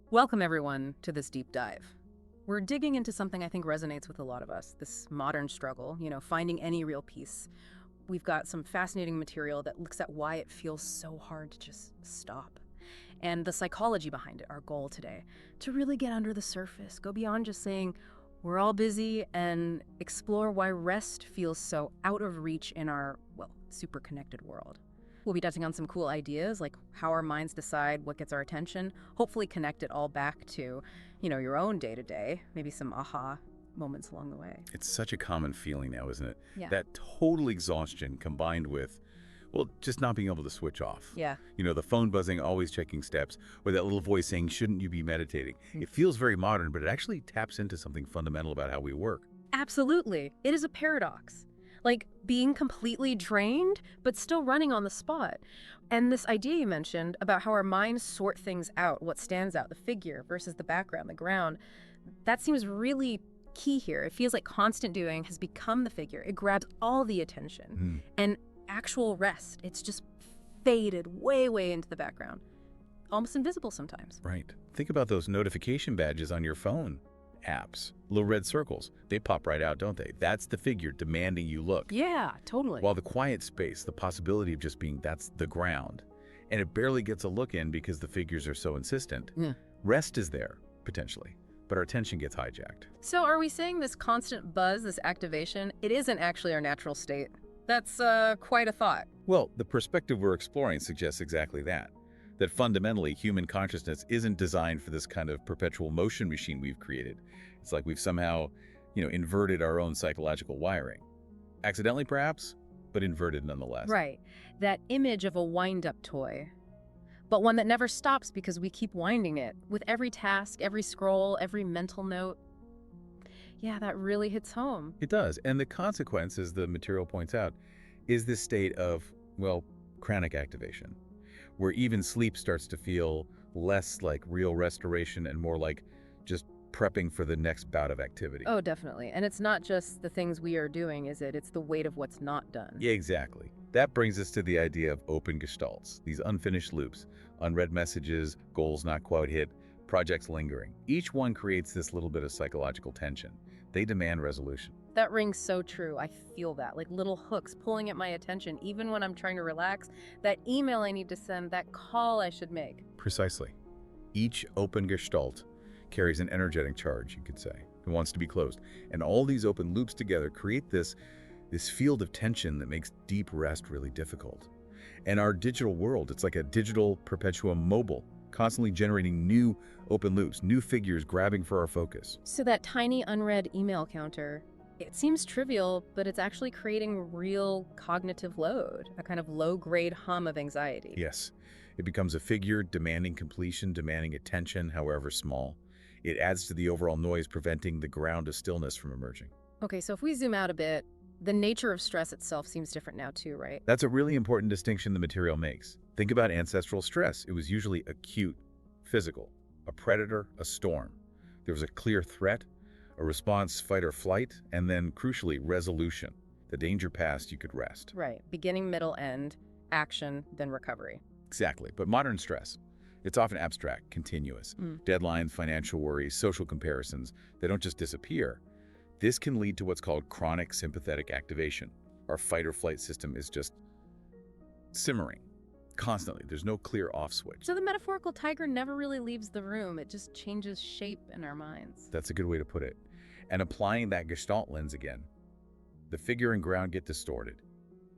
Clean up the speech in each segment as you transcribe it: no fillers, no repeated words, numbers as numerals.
Welcome, everyone, to this deep dive. We're digging into something I think resonates with a lot of us, this modern struggle, finding any real peace. We've got some fascinating material that looks at why it feels so hard to just stop. And the psychology behind it, our goal today, to really get under the surface, go beyond just saying, we're all busy, and explore why rest feels so out of reach in our, well, super connected world. We'll be touching on some cool ideas, like how our minds decide what gets our attention, hopefully connect it all back to, your own day-to-day, maybe some aha moments along the way. It's such a common feeling now, isn't it? Yeah. That total exhaustion combined with, well, just not being able to switch off. Yeah. The phone buzzing, always checking steps, or that little voice saying, shouldn't you be meditating? It feels very modern, but it actually taps into something fundamental about how we work. Absolutely. It is a paradox. Like being completely drained, but still running on the spot. And this idea you mentioned about how our minds sort things out, what stands out, the figure versus the background, the ground, that seems really key here. It feels like constant doing has become the figure. It grabs all the attention. And actual rest, it's just faded way, way into the background. Almost invisible sometimes. Right. Think about those notification badges on your phone apps. Little red circles. They pop right out, don't they? That's the figure demanding you look. Yeah, totally. While the quiet space, the possibility of just being, that's the ground. And it barely gets a look in because the figures are so insistent. Yeah. Rest is there, potentially, but our attention gets hijacked. So are we saying this constant buzz, this activation, it isn't actually our natural state? That's quite a thought. Well, the perspective we're exploring suggests exactly that. That fundamentally, human consciousness isn't designed for this kind of perpetual motion machine we've created. It's like we've somehow, inverted our own psychological wiring. Accidentally, perhaps, but inverted nonetheless. Right. That image of a wind-up toy, but one that never stops because we keep winding it with every task, every scroll, every mental note. Yeah, that really hits home. It does. And the consequence, as the material points out, is this state of, well, chronic activation, where even sleep starts to feel less like real restoration and more like just prepping for the next bout of activity. Oh, definitely. And it's not just the things we are doing, is it? It's the weight of what's not done. Yeah, exactly. That brings us to the idea of open gestalts, these unfinished loops, unread messages, goals not quite hit, projects lingering. Each one creates this little bit of psychological tension. They demand resolution. That rings so true. I feel that, like little hooks pulling at my attention, even when I'm trying to relax. That email I need to send, that call I should make. Precisely. Each open gestalt carries an energetic charge, you could say. It wants to be closed. And all these open loops together create this field of tension that makes deep rest really difficult. And our digital world, it's like a digital perpetuum mobile, constantly generating new open loops, new figures grabbing for our focus. So that tiny unread email counter, it seems trivial, but it's actually creating real cognitive load, a kind of low-grade hum of anxiety. Yes, it becomes a figure demanding completion, demanding attention, however small. It adds to the overall noise, preventing the ground of stillness from emerging. Okay, so if we zoom out a bit, the nature of stress itself seems different now too, right? That's a really important distinction the material makes. Think about ancestral stress. It was usually acute, physical, a predator, a storm. There was a clear threat, a response, fight or flight, and then, crucially, resolution. The danger passed, you could rest. Right. Beginning, middle, end, action, then recovery. Exactly. But modern stress, it's often abstract, continuous. Deadlines, financial worries, social comparisons, they don't just disappear. This can lead to what's called chronic sympathetic activation. Our fight or flight system is just simmering constantly. There's no clear off switch. So the metaphorical tiger never really leaves the room. It just changes shape in our minds. That's a good way to put it. And applying that Gestalt lens again, the figure and ground get distorted.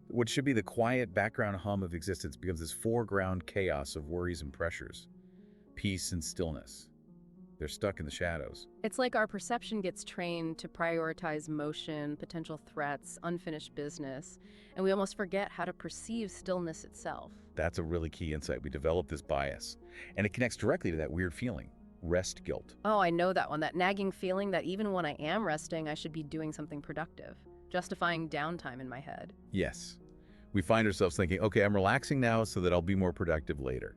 What should be the quiet background hum of existence becomes this foreground chaos of worries and pressures, peace and stillness. They're stuck in the shadows. It's like our perception gets trained to prioritize motion, potential threats, unfinished business, and we almost forget how to perceive stillness itself. That's a really key insight. We develop this bias, and it connects directly to that weird feeling, rest guilt. Oh, I know that one, that nagging feeling that even when I am resting, I should be doing something productive, justifying downtime in my head. Yes. We find ourselves thinking, okay, I'm relaxing now so that I'll be more productive later.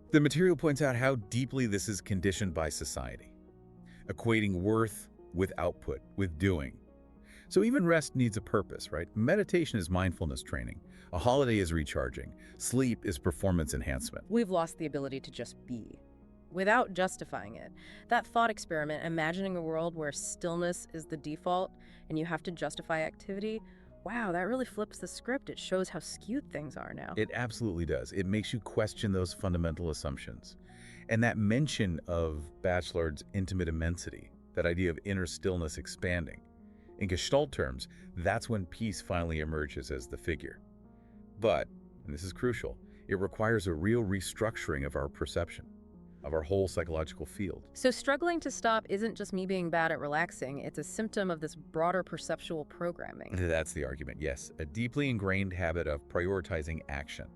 The material points out how deeply this is conditioned by society, equating worth with output, with doing. So even rest needs a purpose, right? Meditation is mindfulness training. A holiday is recharging. Sleep is performance enhancement. We've lost the ability to just be. without justifying it. That thought experiment, imagining a world where stillness is the default and you have to justify activity, wow, that really flips the script. It shows how skewed things are now. It absolutely does. It makes you question those fundamental assumptions. And that mention of Bachelard's intimate immensity, that idea of inner stillness expanding. In Gestalt terms, that's when peace finally emerges as the figure. But, and this is crucial, it requires a real restructuring of our perception, of our whole psychological field. So struggling to stop isn't just me being bad at relaxing, it's a symptom of this broader perceptual programming. That's the argument, yes. A deeply ingrained habit of prioritizing action.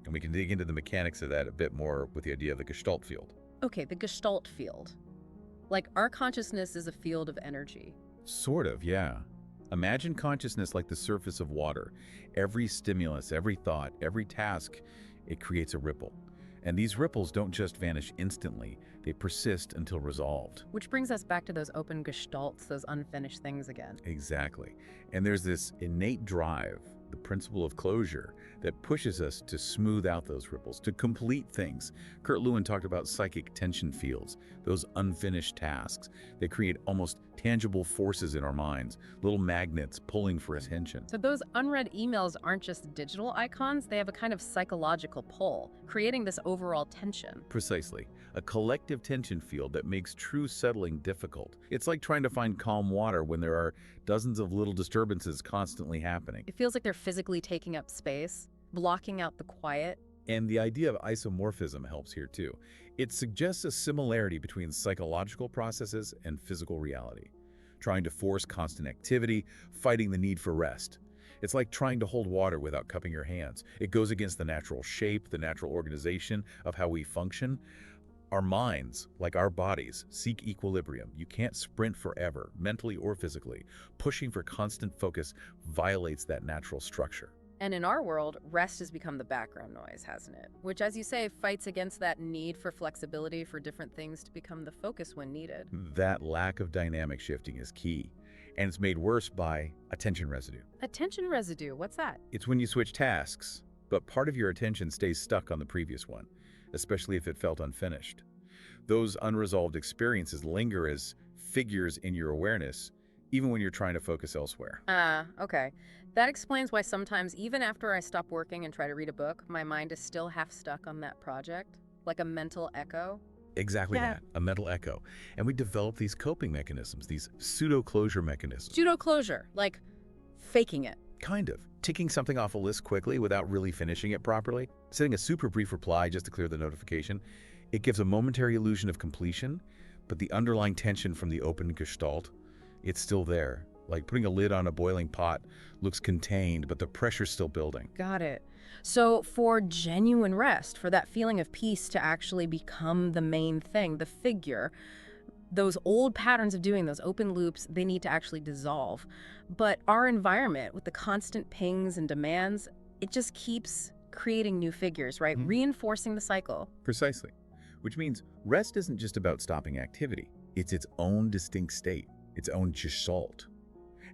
And we can dig into the mechanics of that a bit more with the idea of the Gestalt field. Okay, the Gestalt field. Like our consciousness is a field of energy. Sort of, yeah. Imagine consciousness like the surface of water. Every stimulus, every thought, every task, it creates a ripple. And these ripples don't just vanish instantly, they persist until resolved. Which brings us back to those open gestalts, those unfinished things again. Exactly. And there's this innate drive, the principle of closure, that pushes us to smooth out those ripples, to complete things. Kurt Lewin talked about psychic tension fields, those unfinished tasks that create almost tangible forces in our minds, little magnets pulling for attention. So those unread emails aren't just digital icons, they have a kind of psychological pull, creating this overall tension. Precisely. A collective tension field that makes true settling difficult. It's like trying to find calm water when there are dozens of little disturbances constantly happening. It feels like they're physically taking up space, blocking out the quiet. And the idea of isomorphism helps here too. It suggests a similarity between psychological processes and physical reality. Trying to force constant activity, fighting the need for rest. It's like trying to hold water without cupping your hands. It goes against the natural shape, the natural organization of how we function. Our minds, like our bodies, seek equilibrium. You can't sprint forever, mentally or physically. Pushing for constant focus violates that natural structure. And in our world, rest has become the background noise, hasn't it? Which, as you say, fights against that need for flexibility for different things to become the focus when needed. That lack of dynamic shifting is key. And it's made worse by attention residue. Attention residue, what's that? It's when you switch tasks, but part of your attention stays stuck on the previous one, especially if it felt unfinished. Those unresolved experiences linger as figures in your awareness, even when you're trying to focus elsewhere. Okay. That explains why sometimes, even after I stop working and try to read a book, my mind is still half stuck on that project, like a mental echo. Exactly Yeah. that, a mental echo. And we develop these coping mechanisms, these pseudo-closure mechanisms. Pseudo closure, like faking it. Kind of. Ticking something off a list quickly without really finishing it properly. Setting a super brief reply just to clear the notification. It gives a momentary illusion of completion, but the underlying tension from the open gestalt, it's still there. Like putting a lid on a boiling pot looks contained, but the pressure's still building. Got it. So for genuine rest, for that feeling of peace to actually become the main thing, the figure, those old patterns of doing those open loops, they need to actually dissolve. But our environment with the constant pings and demands, it just keeps creating new figures, right? Reinforcing the cycle. Precisely. Which means rest isn't just about stopping activity. It's its own distinct state, its own gestalt.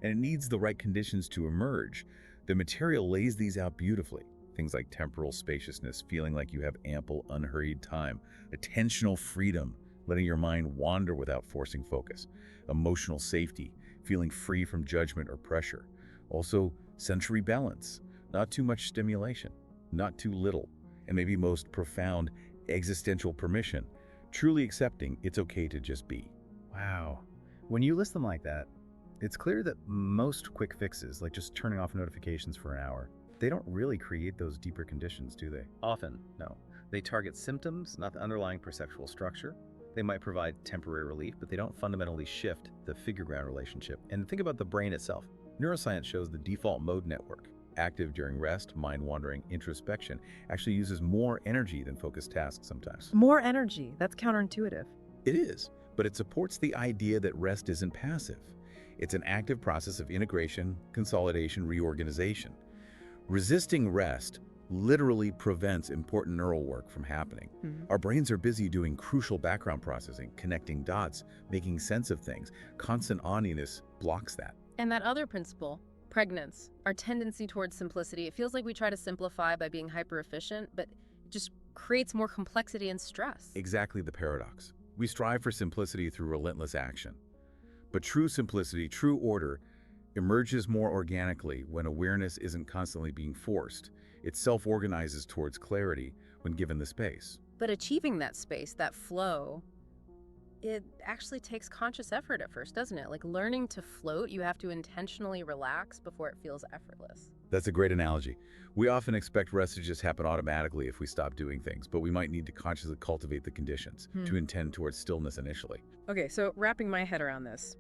And it needs the right conditions to emerge. The material lays these out beautifully. Things like temporal spaciousness, feeling like you have ample, unhurried time, attentional freedom, letting your mind wander without forcing focus, emotional safety, feeling free from judgment or pressure. Also, sensory balance, not too much stimulation, not too little, and maybe most profound, existential permission, truly accepting it's okay to just be. Wow. When you list them like that, it's clear that most quick fixes, like just turning off notifications for an hour, they don't really create those deeper conditions, do they? Often, no. They target symptoms, not the underlying perceptual structure. They might provide temporary relief, but they don't fundamentally shift the figure-ground relationship. And think about the brain itself. Neuroscience shows the default mode network, active during rest, mind-wandering, introspection, actually uses more energy than focused tasks sometimes. More energy. That's counterintuitive. It is, but it supports the idea that rest isn't passive. It's an active process of integration, consolidation, reorganization. Resisting rest literally prevents important neural work from happening. Our brains are busy doing crucial background processing, connecting dots, making sense of things. Constant oniness blocks that. And that other principle, pregnance, our tendency towards simplicity, it feels like we try to simplify by being hyper efficient, but it just creates more complexity and stress. Exactly the paradox. We strive for simplicity through relentless action. But true simplicity, true order, emerges more organically when awareness isn't constantly being forced. It self-organizes towards clarity when given the space. But achieving that space, that flow, it actually takes conscious effort at first, doesn't it? Like learning to float, you have to intentionally relax before it feels effortless. That's a great analogy. We often expect rest to just happen automatically if we stop doing things, but we might need to consciously cultivate the conditions to intend towards stillness initially. Okay, so wrapping my head around this.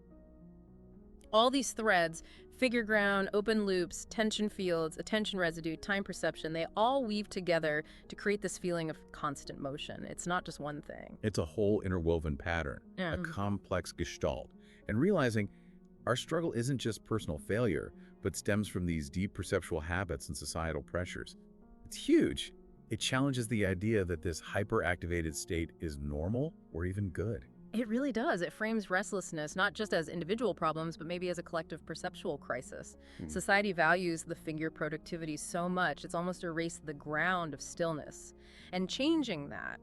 All these threads, figure ground, open loops, tension fields, attention residue, time perception, they all weave together to create this feeling of constant motion. It's not just one thing. It's a whole interwoven pattern, a complex gestalt. And realizing our struggle isn't just personal failure, but stems from these deep perceptual habits and societal pressures. It's huge. It challenges the idea that this hyperactivated state is normal or even good. It really does. It frames restlessness not just as individual problems, but maybe as a collective perceptual crisis. Society values the figure productivity so much, it's almost erased the ground of stillness. And changing that,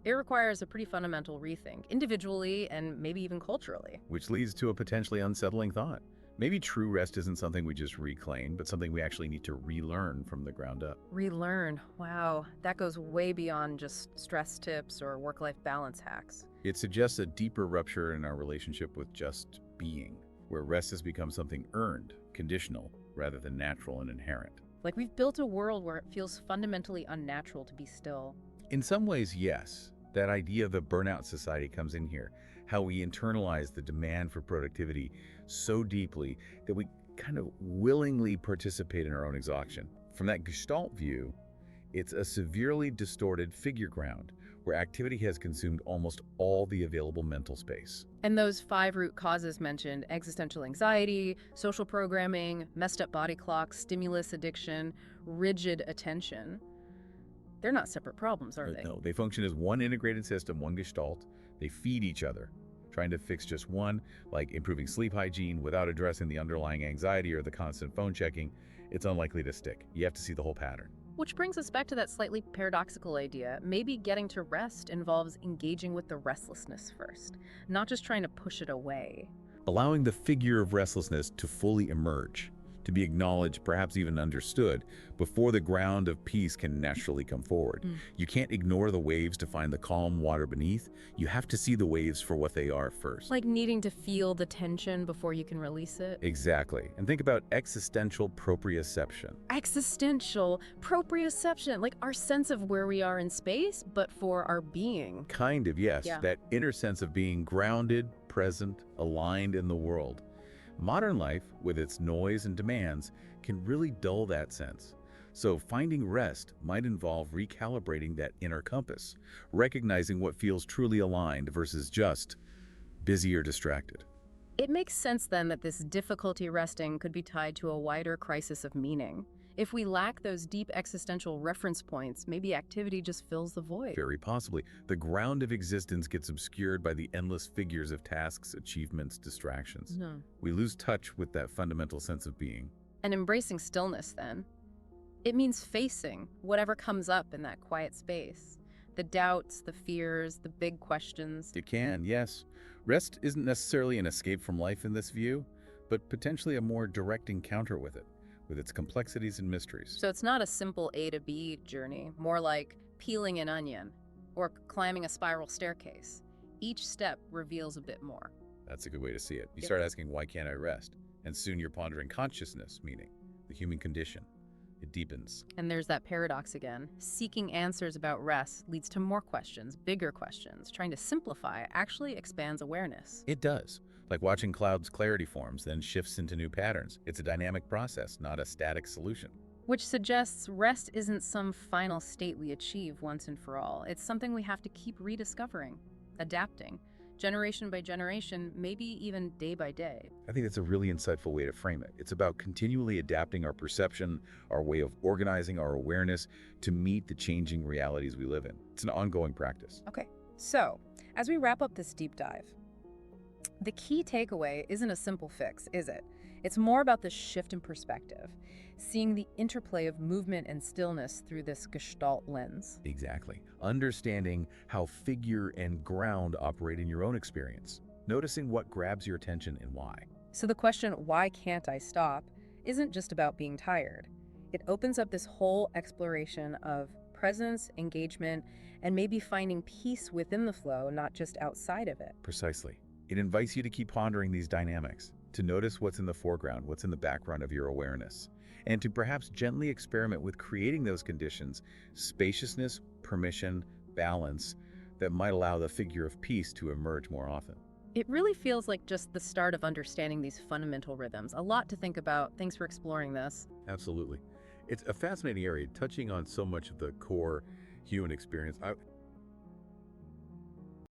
it requires a pretty fundamental rethink, individually and maybe even culturally. Which leads to a potentially unsettling thought. Maybe true rest isn't something we just reclaim, but something we actually need to relearn from the ground up. Relearn. Wow, that goes way beyond just stress tips or work-life balance hacks. It suggests a deeper rupture in our relationship with just being, where rest has become something earned, conditional, rather than natural and inherent. Like we've built a world where it feels fundamentally unnatural to be still. In some ways, yes. That idea of the burnout society comes in here. How we internalize the demand for productivity so deeply that we kind of willingly participate in our own exhaustion. From that Gestalt view, it's a severely distorted figure ground where activity has consumed almost all the available mental space. And those 5 root causes mentioned, existential anxiety, social programming, messed up body clocks, stimulus addiction, rigid attention, they're not separate problems, are they? No, they function as one integrated system, one Gestalt. They feed each other. Trying to fix just one, like improving sleep hygiene without addressing the underlying anxiety or the constant phone checking, it's unlikely to stick. You have to see the whole pattern. Which brings us back to that slightly paradoxical idea. Maybe getting to rest involves engaging with the restlessness first, not just trying to push it away. Allowing the figure of restlessness to fully emerge, to be acknowledged, perhaps even understood, before the ground of peace can naturally come forward. You can't ignore the waves to find the calm water beneath. You have to see the waves for what they are first. Like needing to feel the tension before you can release it. Exactly. And think about existential proprioception. Existential proprioception, like our sense of where we are in space, but for our being. Kind of, yes. Yeah. That inner sense of being grounded, present, aligned in the world. Modern life, with its noise and demands, can really dull that sense. So finding rest might involve recalibrating that inner compass, recognizing what feels truly aligned versus just busy or distracted. It makes sense then that this difficulty resting could be tied to a wider crisis of meaning. If we lack those deep existential reference points, maybe activity just fills the void. Very possibly. The ground of existence gets obscured by the endless figures of tasks, achievements, distractions. No. We lose touch with that fundamental sense of being. And embracing stillness then. It means facing whatever comes up in that quiet space. The doubts, the fears, the big questions. It can, yes. Rest isn't necessarily an escape from life in this view, but potentially a more direct encounter with it, with its complexities and mysteries. So it's not a simple A to B journey, more like peeling an onion or climbing a spiral staircase. Each step reveals a bit more. That's a good way to see it. You Yep. start asking, why can't I rest? And soon you're pondering consciousness, meaning the human condition. It deepens. And there's that paradox again. Seeking answers about rest leads to more questions, bigger questions. Trying to simplify actually expands awareness. It does. Like watching clouds, clarity forms, then shifts into new patterns. It's a dynamic process, not a static solution. Which suggests rest isn't some final state we achieve once and for all. It's something we have to keep rediscovering, adapting, generation by generation, maybe even day by day. I think that's a really insightful way to frame it. It's about continually adapting our perception, our way of organizing our awareness to meet the changing realities we live in. It's an ongoing practice. Okay, so as we wrap up this deep dive, the key takeaway isn't a simple fix, is it? It's more about the shift in perspective, seeing the interplay of movement and stillness through this Gestalt lens. Exactly. Understanding how figure and ground operate in your own experience. Noticing what grabs your attention and why. So the question, why can't I stop, isn't just about being tired. It opens up this whole exploration of presence, engagement, and maybe finding peace within the flow, not just outside of it. Precisely. It invites you to keep pondering these dynamics, to notice what's in the foreground, what's in the background of your awareness, and to perhaps gently experiment with creating those conditions, spaciousness, permission, balance, that might allow the figure of peace to emerge more often. It really feels like just the start of understanding these fundamental rhythms. A lot to think about. Thanks for exploring this. Absolutely. It's a fascinating area, touching on so much of the core human experience.